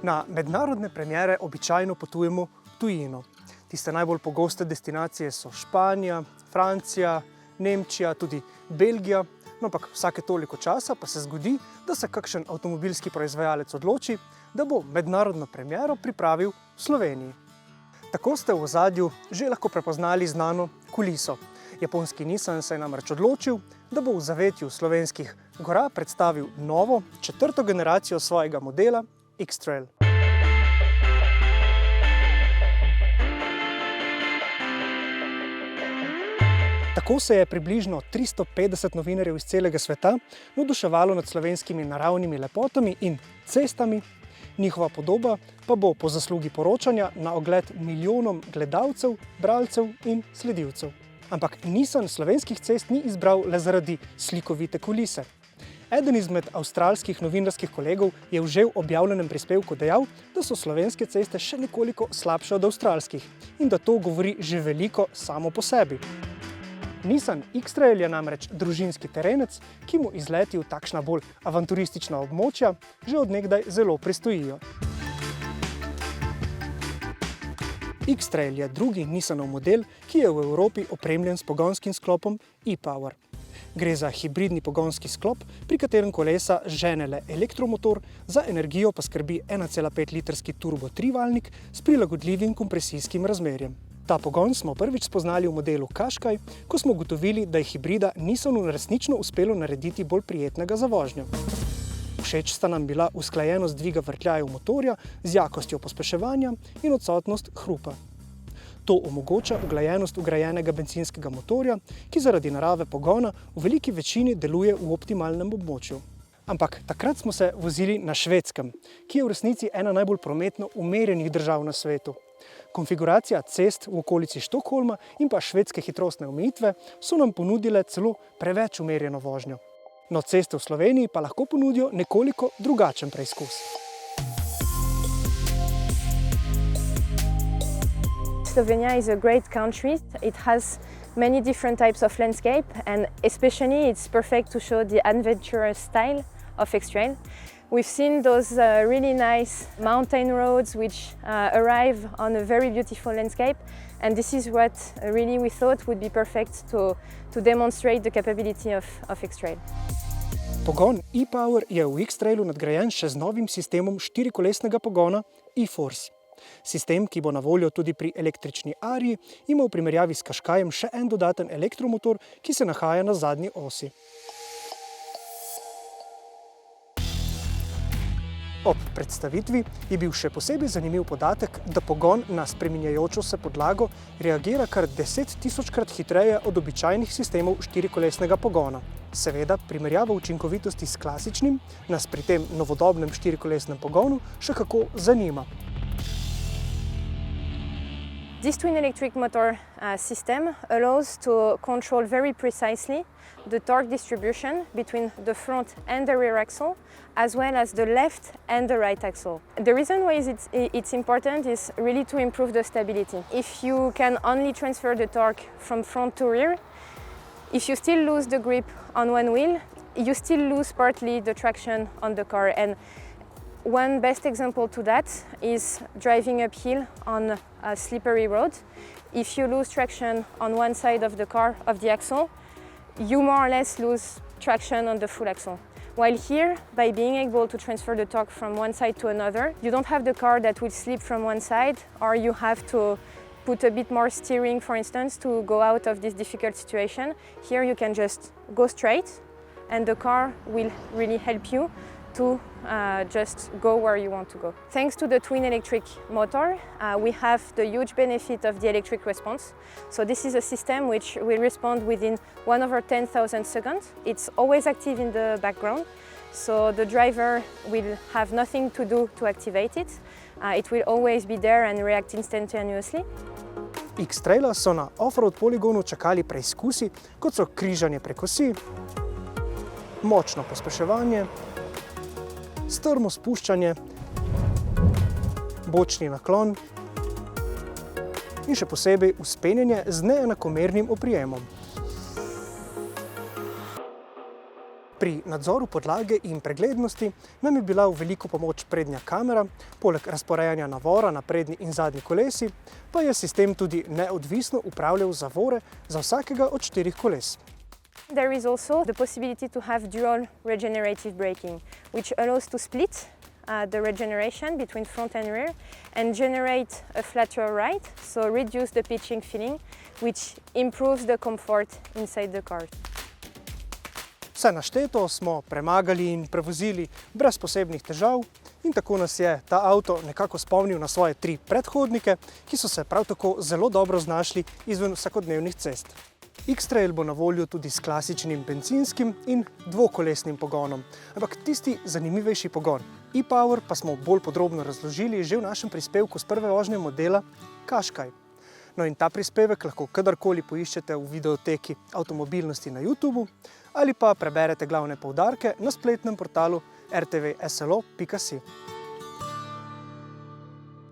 Na mednarodne premiere običajno potujemo v tujino. Tiste najbolj pogoste destinacije so Španija, Francija, Nemčija, tudi Belgija. No, ampak vsake toliko časa pa se zgodi, da se kakšen avtomobilski proizvajalec odloči, da bo mednarodno premiero pripravil v Sloveniji. Tako ste v ozadju že lahko prepoznali znano kuliso. Japonski Nissan se je namreč odločil, da bo v zavetju slovenskih gora predstavil novo, 4. generacijo svojega modela X-Trail. Tako se je približno 350 novinarjev iz celega sveta navduševalo nad slovenskimi naravnimi lepotami in cestami. Njihova podoba pa bo po zaslugi poročanja na ogled milijonom gledalcev, bralcev in sledilcev. Ampak Nissan slovenskih cest ni izbral le zaradi slikovite kulise. Eden izmed avstralskih novinarskih kolegov je v že objavljenem prispevku dejal, da so slovenske ceste še nekoliko slabše od avstralskih in da to govori že veliko samo po sebi. Nissan X-Trail je namreč družinski terenec, ki mu izleti v takšna bolj avanturistična območja že od nekdaj zelo pristojijo. X-Trail je drugi Nissanov model, ki je v Evropi opremljen s pogonskim sklopom e-Power. Gre za hibridni pogonski sklop, pri katerem kolesa žene le elektromotor, za energijo pa skrbi 1,5-litrski turbo trivaljnik s prilagodljivim kompresijskim razmerjem. Ta pogon smo prvič spoznali v modelu Qashqai, ko smo ugotovili, da je hibrida Nissanu resnično uspelo narediti bolj prijetnega za vožnjo. Všeč sta nam bila usklajenost dviga vrtljajev motorja z jakostjo pospeševanja in odsotnost hrupa. To omogoča uglajenost vgrajenega bencinskega motorja, ki zaradi narave pogona v veliki večini deluje v optimalnem območju. Ampak takrat smo se vozili na Švedskem, ki je v resnici ena najbolj prometno umerjenih držav na svetu. Konfiguracija cest v okolici Štokholma in pa švedske hitrostne omejitve so nam ponudile celo preveč umerjeno vožnjo. No, ceste v Sloveniji pa lahko ponudijo nekoliko drugačen preizkus. Slovenia is a great country. It has many different types of landscape, and especially it's perfect to show the adventurous style of X-Trail. We've seen those really nice mountain roads which arrive on a very beautiful landscape, and this is what really we thought would be perfect to demonstrate the capability of X-Trail. Pogon e-Power je v X-Trailu nadgrajen še z novim sistemom štirikolesnega pogona e-Force. Sistem, ki bo na voljo tudi pri električni Arii, ima v primerjavi s Qashqaijem še en dodaten elektromotor, ki se nahaja na zadnji osi. Ob predstavitvi je bil še posebej zanimiv podatek, da pogon na spreminjajočo se podlago reagira kar 10.000-krat hitreje od običajnih sistemov štirikolesnega pogona. Seveda, primerjava učinkovitosti s klasičnim nas pri tem novodobnem štirikolesnem pogonu še kako zanima. This twin electric motor system allows to control very precisely the torque distribution between the front and the rear axle, as well as the left and the right axle. The reason why it's important is really to improve the stability. If you can only transfer the torque from front to rear, if you still lose the grip on one wheel, you still lose partly the traction on the car. And one best example to that is driving uphill on a slippery road. If you lose traction on one side of the car, of the axle, you more or less lose traction on the full axle. While here, by being able to transfer the torque from one side to another, you don't have the car that will slip from one side, or you have to put a bit more steering, for instance, to go out of this difficult situation. Here you can just go straight, and the car will really help you to just go where you want to go. Thanks to the twin electric motor, we have the huge benefit of the electric response. So this is a system which will respond within 1/10,000 seconds. It's always active in the background, so the driver will have nothing to do to activate it. It will always be there and react instantaneously. X-Traila so na off-road poligonu čakali preizkusi, kot so križanje prek osi, močno pospeševanje, strmo spuščanje, bočni naklon in še posebej vzpenjanje z neenakomernim oprijemom. Pri nadzoru podlage in preglednosti nam je bila v veliko pomoč prednja kamera, poleg razporejanja navora na prednji in zadnji kolesi, pa je sistem tudi neodvisno upravljal zavore za vsakega od 4 koles. There is also the possibility to have dual regenerative braking, which allows to split the regeneration between front and rear and generate a flatter ride, so reduce the pitching feeling, which improves the comfort inside the car. Vse našteto smo premagali in prevozili brez posebnih težav in tako nas je ta avto nekako spomnil na svoje 3 predhodnike, ki so se prav tako zelo dobro znašli izven vsakodnevnih cest. X-Trail bo na voljo tudi s klasičnim benzinskim in dvokolesnim pogonom, ampak tisti zanimivejši pogon e-Power pa smo bolj podrobno razložili že v našem prispevku s prve vožnje modela Qashqai. No in ta prispevek lahko kadarkoli poiščete v videoteki avtomobilnosti na YouTubu ali pa preberete glavne poudarke na spletnem portalu rtvslo.si.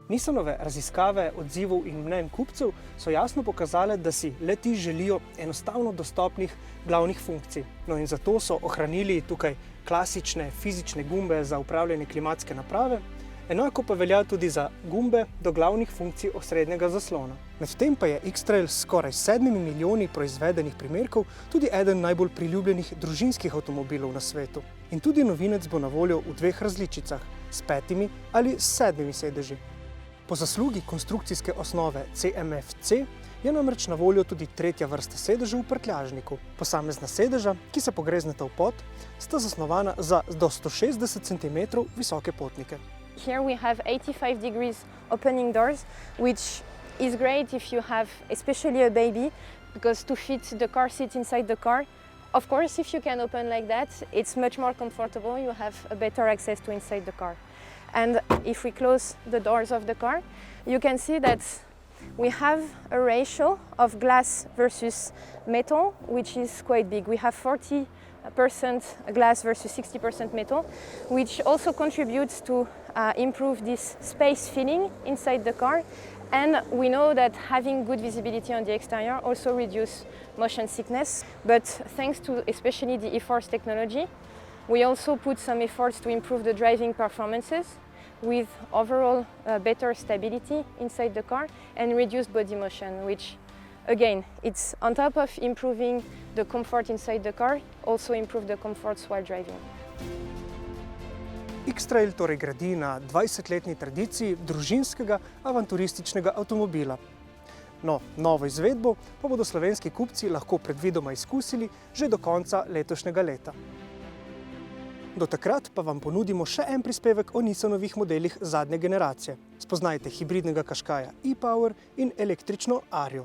Nissanove raziskave odzivov in mnenj kupcev so jasno pokazale, da si le-ti želijo enostavno dostopnih glavnih funkcij. No in zato so ohranili tukaj klasične fizične gumbe za upravljanje klimatske naprave, enako pa velja tudi za gumbe do glavnih funkcij osrednjega zaslona. Medtem pa je X-Trail s skoraj 7 milijoni proizvedenih primerkov tudi eden najbolj priljubljenih družinskih avtomobilov na svetu. In tudi novinec bo na voljo v 2 različicah, s 5 ali s 7 sedeži. Po zaslugi konstrukcijske osnove CMF-C je namreč na voljo tudi 3. vrsta sedežev v prtljažniku. Posamezna sedeža, ki se pogrezneta v pod, sta zasnovana za do 160 cm visoke potnike. Here we have 85 degrees opening doors, which is great if you have especially a baby, because to fit the car seat inside the car. Of course, if you can open like that, it's much more comfortable, you have a better access to inside the car. And if we close the doors of the car, you can see that we have a ratio of glass versus metal, which is quite big. We have 40% glass versus 60% metal, which also contributes to improve this space feeling inside the car. And we know that having good visibility on the exterior also reduces motion sickness. But thanks to especially the e-Force technology, we also put some efforts to improve the driving performances with overall better stability inside the car and reduced body motion, which again, it's on top of improving the comfort inside the car, also improve the comforts while driving. X-Trail torej gradi na 20-letni tradiciji družinskega avanturističnega avtomobila. No, novo izvedbo pa bodo slovenski kupci lahko predvidoma izkusili že do konca letošnjega leta. Do takrat pa vam ponudimo še en prispevek o Nissanovih modelih zadnje generacije. Spoznajte hibridnega Qashqaia e-Power in električno Ario.